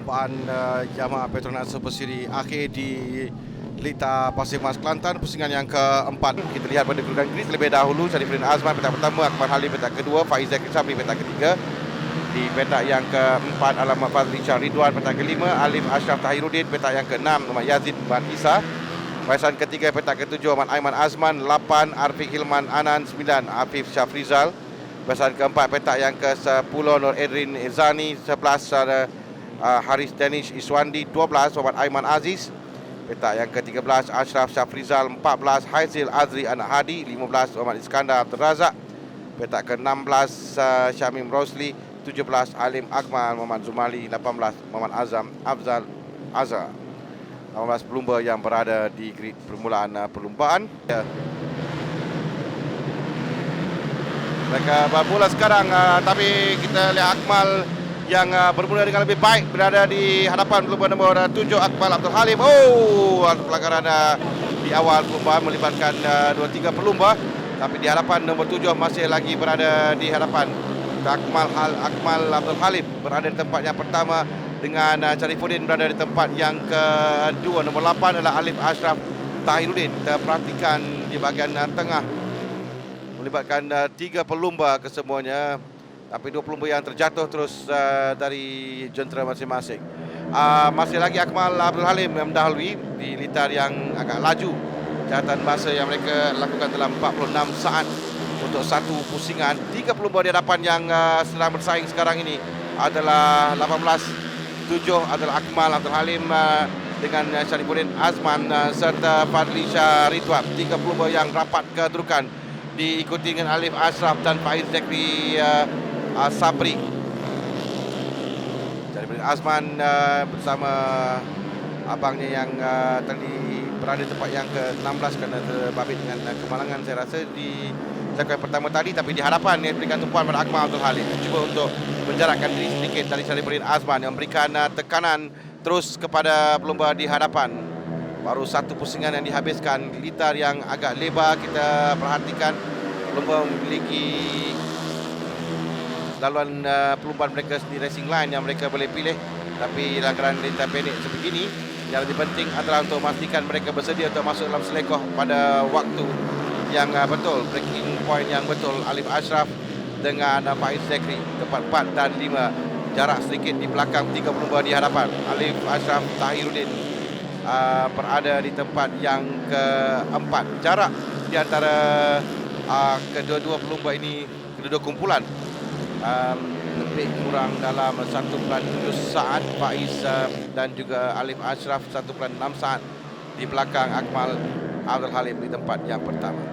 perlombaan Yamaha Petronas Super Series akhir di Lita Pasir Mas Kelantan, pusingan yang keempat. Kita lihat pada kedudukan grid terlebih dahulu. Syarifudin Azman petak pertama, Akmal Halim petak kedua, Faiz Zakri Sabri petak ketiga. Di petak yang keempat Alamat Fadli Syah Ridwan petak kelima, Alif Ashraf Tahiruddin petak yang keenam, Muhammad Yazid Ban Isa. Barisan ketiga petak ketujuh Ahmad Aiman Azman, 8 Arfiq Hilman Anan, 9 Afif Syafrizal. Barisan keempat petak yang ke-10 Nur Edrin Izani, 11 Haris Danish Iswandi, 12 Muhammad Aiman Aziz. Petak yang ke-13 Ashraf Syafrizal, 14 Haizil Azri Anak Hadi, 15 Muhammad Iskandar Abdul Razak. Petak ke-16 Syamim Rosli, 17 Alim Akmal Muhammad Zumali, 18 Muhammad Azam Afzal Azhar. 18 pelumba yang berada di grid permulaan perlumbaan. Mereka bermula sekarang, tapi kita lihat Akmal yang bermula dengan lebih baik berada di hadapan pelumba nombor 7 Akmal Abdul Halim. Pelanggaran di awal perlumbaan melibatkan 2-3 pelumba, tapi di hadapan nombor 7 masih lagi berada di hadapan. Akmal Abdul Halim berada di tempat yang pertama dengan Syarifudin berada di tempat yang kedua. Nombor 8 adalah Alif Ashraf Tahiruddin. Kita perhatikan di bahagian tengah melibatkan 3 pelumba kesemuanya, tapi 2 pelumba yang terjatuh terus dari jentera masing-masing. Masih lagi Akmal Abdul Halim yang mendahului di litar yang agak laju. Catatan masa yang mereka lakukan dalam 46 saat untuk satu pusingan. 3 pelumba di hadapan yang sedang bersaing sekarang ini adalah 18-7 adalah Akmal Abdul Halim dengan Syarifudin Azman serta Fadli Syah Ridwan. 3 pelumba yang rapat kedudukan, diikuti dengan Alif Ashraf dan Faiz Zakri Sabri. Syarifudin Azman bersama abangnya yang tadi berada di tempat yang ke-16 kerana terbabit dengan kemalangan, saya rasa di segmen pertama tadi, tapi di hadapan yang berikan tumpuan pada Akmal Abdul Halim. Cuba untuk menjarakkan diri sedikit dari Syarifudin Azman yang memberikan tekanan terus kepada pelumba di hadapan. Baru satu pusingan yang dihabiskan, litar yang agak lebar. Kita perhatikan pelumba memiliki laluan pelumban mereka sendiri, racing line yang mereka boleh pilih, tapi langgaran litar pendek sebegini, yang lebih penting adalah untuk memastikan mereka bersedia untuk masuk dalam selekoh pada waktu yang betul, breaking point yang betul. Alif Ashraf dengan Faiz Zakri tempat 4 dan 5, jarak sedikit di belakang 3 pelumba di hadapan. Alif Ashraf Tahiruddin berada di tempat yang keempat. Jarak di antara kedua-dua pelumba ini, kedua-dua kumpulan, lebih kurang dalam 1.7 saat. Faiz dan juga Alif Ashraf 1.6 saat di belakang Akmal Abdul Halim di tempat yang pertama.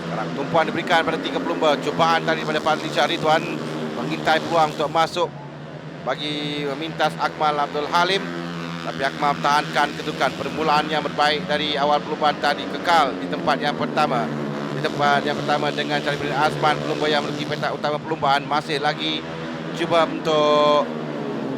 Sekarang tumpuan diberikan pada 3 pelumba. Cubaan tadi pada Fadli Syah Ridwan mengintai peluang untuk masuk bagi memintas Akmal Abdul Halim, tapi Akmal mempertahankan kedudukan. Permulaan yang berbaik dari awal perlumbaan tadi, kekal di tempat yang pertama. Di tempat yang pertama dengan Syarifudin Azman, pelumba yang memiliki petak utama perlumbaan, masih lagi cuba untuk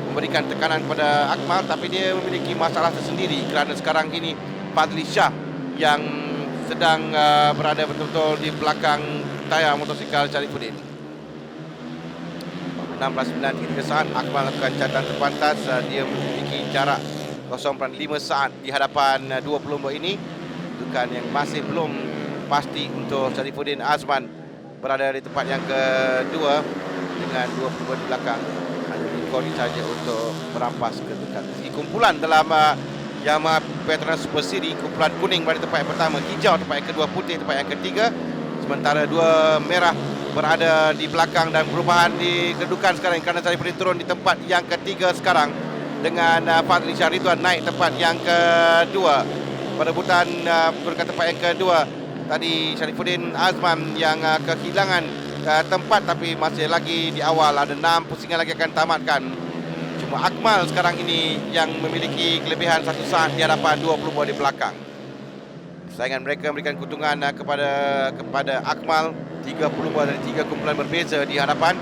memberikan tekanan kepada Akmal, tapi dia memiliki masalah tersendiri kerana sekarang ini Fadli Syah yang sedang berada betul-betul di belakang tayar motosikal Syarifudin. 16.9 saat Akmal lakukan catatan terpantas. Dia memiliki jarak 0.5 saat di hadapan 2 pelumba ini. Kedudukan yang masih belum pasti untuk Syarifudin Azman berada di tempat yang kedua dengan 2 pelumba di belakang. Hanya dikori saja untuk merampas kedudukan. Kumpulan dalam Yamaha Petronas Super Series, kumpulan kuning pada tempat yang pertama, hijau tempat yang kedua, putih tempat yang ketiga, sementara 2 merah berada di belakang. Dan perubahan di kedudukan sekarang kerana Syarifudin turun di tempat yang ketiga sekarang dengan Fadli Syah Ridwan naik tempat yang kedua. Perebutan kedudukan tempat yang kedua tadi Syarifudin Azman yang kehilangan tempat, tapi masih lagi di awal, ada 6 pusingan lagi akan tamatkan. Cuma Akmal sekarang ini yang memiliki kelebihan 1 saat di hadapan 2 pelumba di belakang. Persaingan mereka memberikan keuntungan kepada Akmal. 3 pelumba dari 3 kumpulan berbeza di hadapan,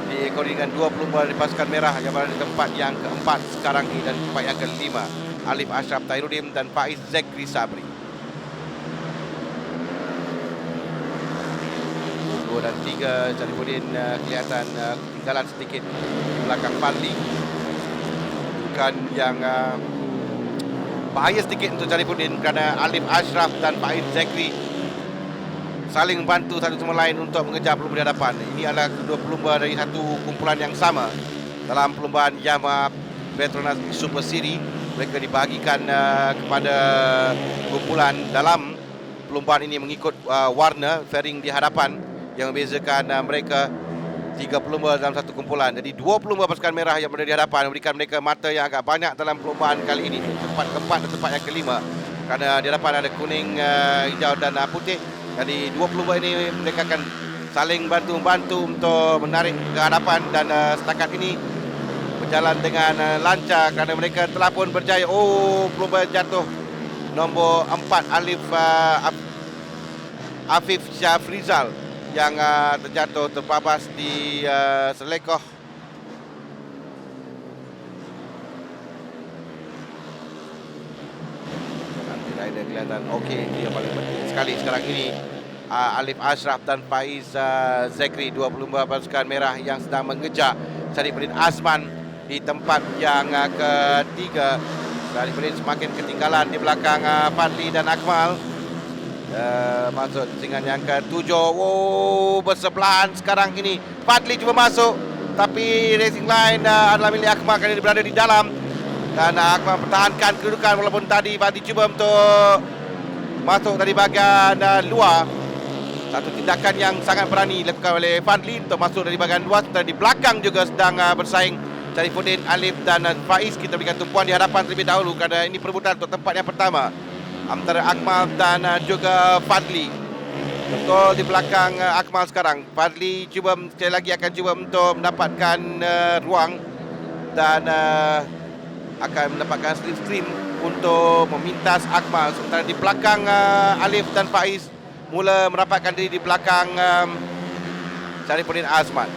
diikuti dengan 2 pelumba dari pasukan merah yang berada di tempat yang keempat sekarang ini dan tempat yang kelima, Alif Ashraf Tahiruddin dan Faiz Zakri Sabri. 2 dan 3 Syarifudin kelihatan ketinggalan sedikit di belakang Fadli. kedudukan yang bahaya sedikit untuk Sarifuddin kerana Alif Ashraf dan Faiz Zakri saling membantu satu sama lain untuk mengejar pelumba di hadapan. Ini adalah kedua pelumba dari satu kumpulan yang sama dalam perlumbaan Yamaha Petronas Super Series. Mereka dibahagikan kepada kumpulan dalam perlumbaan ini mengikut warna fairing di hadapan yang membezakan mereka. 3 pelumba dalam satu kumpulan. Jadi 2 pelumba pasukan merah yang berada di hadapan memberikan mereka mata yang agak banyak dalam perlumbaan kali ini. Tempat keempat dan tempat yang kelima. Kerana di hadapan ada kuning, hijau dan putih. Jadi 2 pelumba ini mereka akan saling bantu-membantu untuk menarik ke hadapan dan setakat ini berjalan dengan lancar kerana mereka telah pun berjaya. Oh, pelumba jatuh nombor 4 Afif Syafrizal yang terjatuh terpabas di selekoh. Rider kelihatan okey, dia paling penting sekali sekarang ini. Alif Ashraf dan Faiz Zakri, 2 pelumba pasukan merah yang sedang mengejar Sarifuddin Azman di tempat yang ketiga. Sarifuddin semakin ketinggalan di belakang Fadli dan Akmal. Masuk dengan yang ke-7. Oh, bersebelahan sekarang ini. Fadli cuba masuk, tapi racing line adalah milik Akmal kerana dia berada di dalam. Dan Akmal pertahankan kedudukan walaupun tadi Fadli cuba untuk masuk dari bahagian luar. Satu tindakan yang sangat berani dilakukan oleh Fadli untuk masuk dari bahagian luar. Sementara di belakang juga sedang bersaing Sarifuddin, Alif dan Faiz. Kita berikan tumpuan di hadapan terlebih dahulu kerana ini perebutan untuk tempat yang pertama antara Akmal dan juga Fadli. Betul di belakang Akmal sekarang. Fadli cuba sekali lagi akan cuba untuk mendapatkan ruang dan akan mendapatkan stream untuk memintas Akmal. Sementara di belakang Alif dan Faiz mula merapatkan diri di belakang Sarifuddin Azman.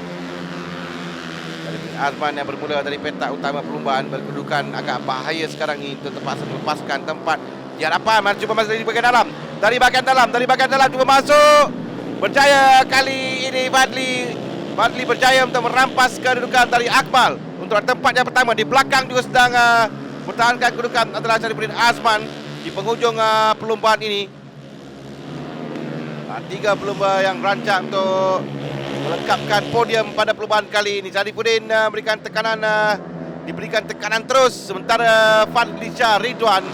Sarifuddin Azman yang bermula dari petak utama perlumbaan berkedudukan agak bahaya sekarang ini untuk terpaksa melepaskan tempat di hadapan. Cuba masuk dari bahagian dalam. Dari bahagian dalam cuba masuk. Berjaya kali ini Fadli berjaya untuk merampas kedudukan dari Akmal untuk tempat yang pertama. Di belakang juga sedang mempertahankan kedudukan adalah Sarifuddin Azman di penghujung perlumbaan ini. 3 pelumba yang rancang untuk melengkapkan podium pada perlumbaan kali ini. Sarifuddin diberikan tekanan terus, sementara Fadli Shah Ridwan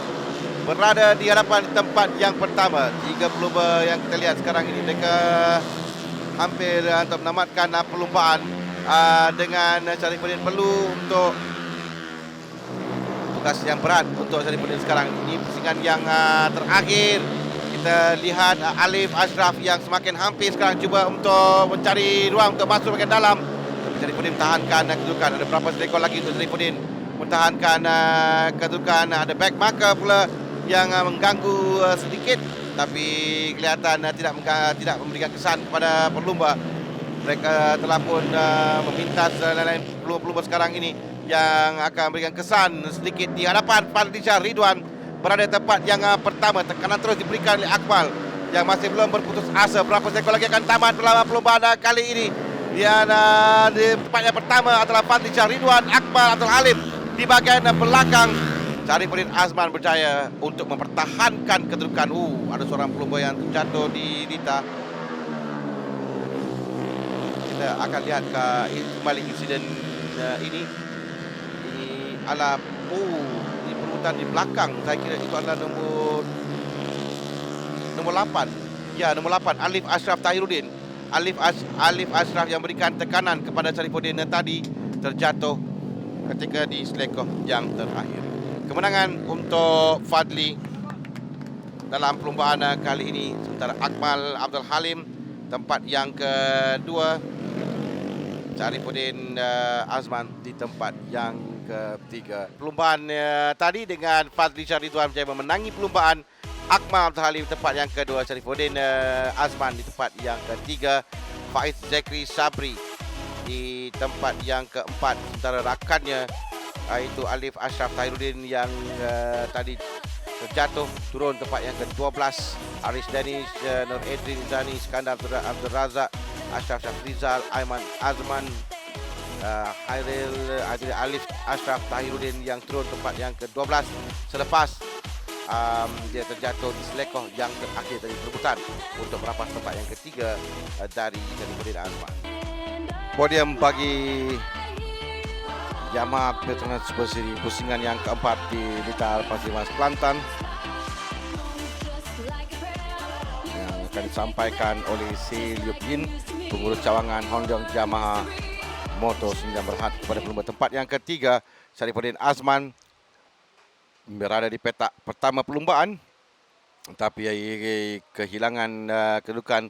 berada di hadapan tempat yang pertama. 3 pelumba yang kita lihat sekarang ini, mereka hampir untuk menamatkan perlumbaan dengan Sarifuddin perlu untuk tugas yang berat untuk Sarifuddin sekarang. Ini pusingan yang terakhir. Kita lihat Alif Ashraf yang semakin hampir sekarang cuba untuk mencari ruang untuk masuk bahagian dalam. Tapi Sarifuddin tahankan kedudukan. Ada berapa selekor lagi untuk Sarifuddin mempertahankan kedudukan. Ada back marker pula yang mengganggu sedikit, tapi kelihatan tidak memberikan kesan kepada pelumba. Mereka telah pun memintas lain-lain pelumba sekarang ini yang akan memberikan kesan sedikit di hadapan. Fadli Shah Ridwan berada tepat yang pertama. Tekanan terus diberikan oleh Akmal yang masih belum berputus asa. Berapa seekor lagi akan tamat dalam perlumbaan kali ini. Dan di tempat yang pertama adalah Fadli Shah Ridwan. Akmal Abdul Halim di bahagian belakang. Sarifuddin Azman berjaya untuk mempertahankan kedudukan. Ada seorang pelumba yang terjatuh di Dita. Kita akan lihat kembali insiden ini. Ini adalah di perebutan di belakang. Saya kira itu adalah nombor 8. Ya, nombor 8 Alif Ashraf Tahiruddin. Alif Ashraf yang berikan tekanan kepada Sarifuddin tadi terjatuh ketika di selekoh yang terakhir. Kemenangan untuk Fadli dalam perlumbaan kali ini, sementara Akmal Abdul Halim tempat yang kedua. Sarifuddin Azman di tempat yang ketiga. Perlumbaan tadi dengan Fadli Shah Ridwan berjaya memenangi perlumbaan. Akmal Abdul Halim tempat yang kedua. Sarifuddin Azman di tempat yang ketiga. Faiz Zakri Sabri di tempat yang keempat. Sementara rakannya iaitu Alif Ashraf Tahiruddin yang tadi terjatuh turun tempat yang ke-12. Aris Danish, Nur Edrin Zani, Iskandar Abdul Razak, Ashraf Syafrizal, Aiman Azman Hairil Alif Ashraf Tahiruddin yang turun tempat yang ke-12 selepas dia terjatuh di selekoh yang terakhir dari perebutan untuk merampas tempat yang ketiga dari Syarifudin Azman. Podium bagi Yamaha Petronas Super Series pusingan yang keempat di Blitar Pasir Mas Kelantan yang akan disampaikan oleh Si Liup Yin, pengurus cawangan Hongdong Yamaha Moto 9 Berhad kepada pelumba tempat yang ketiga. Syarifudin Azman berada di petak pertama perlumbaan, tapi kehilangan kedudukan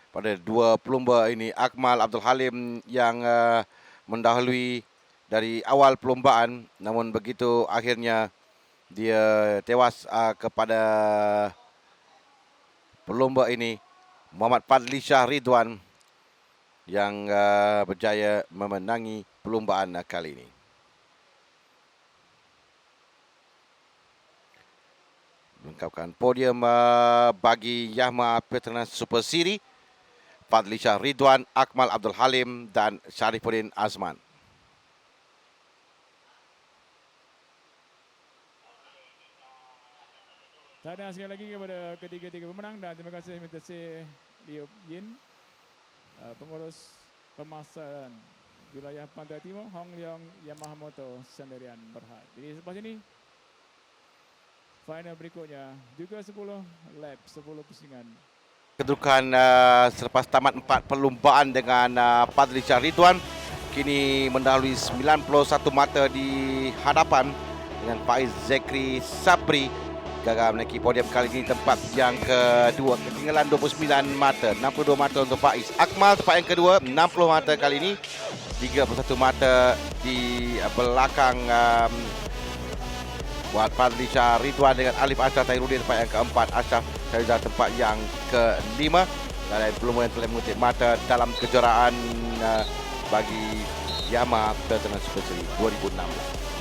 pada dua pelumba ini. Akmal Abdul Halim yang mendahului dari awal perlumbaan, namun begitu akhirnya dia tewas kepada pelumba ini Muhammad Fadli Shah Ridwan yang berjaya memenangi perlumbaan kali ini. Melengkapkan podium bagi Yamaha Petronas Super Series, Fadli Shah Ridwan, Akmal Abdul Halim dan Syarifudin Azman. Tahniah sekali lagi kepada ketiga-tiga pemenang dan terima kasih Si Liup Yin, pengurus pemasaran wilayah Pantai Timur Hong Leong Yamaha Moto Sendirian Berhad. Jadi selepas ini final berikutnya juga 10 lap, 10 pusingan. Kedudukan selepas tamat 4 perlumbaan dengan Fadli Shah Ridwan kini mendahului 91 mata di hadapan dengan Faiz Zekri Sapri gagal menaiki podium kali ini tempat yang kedua, ketinggalan 29 mata, 62 mata untuk Faiz. Akmal tempat yang kedua, 60 mata kali ini, 31 mata di belakang buat Fadli Shah Ridwan dengan Alif Ashraf Tahiruddin tempat yang keempat, Ashraf Tahiruddin tempat yang kelima. Dan pelumba yang telah mengutip mata dalam kejuaraan bagi Yamaha Petronas Super Series 2016.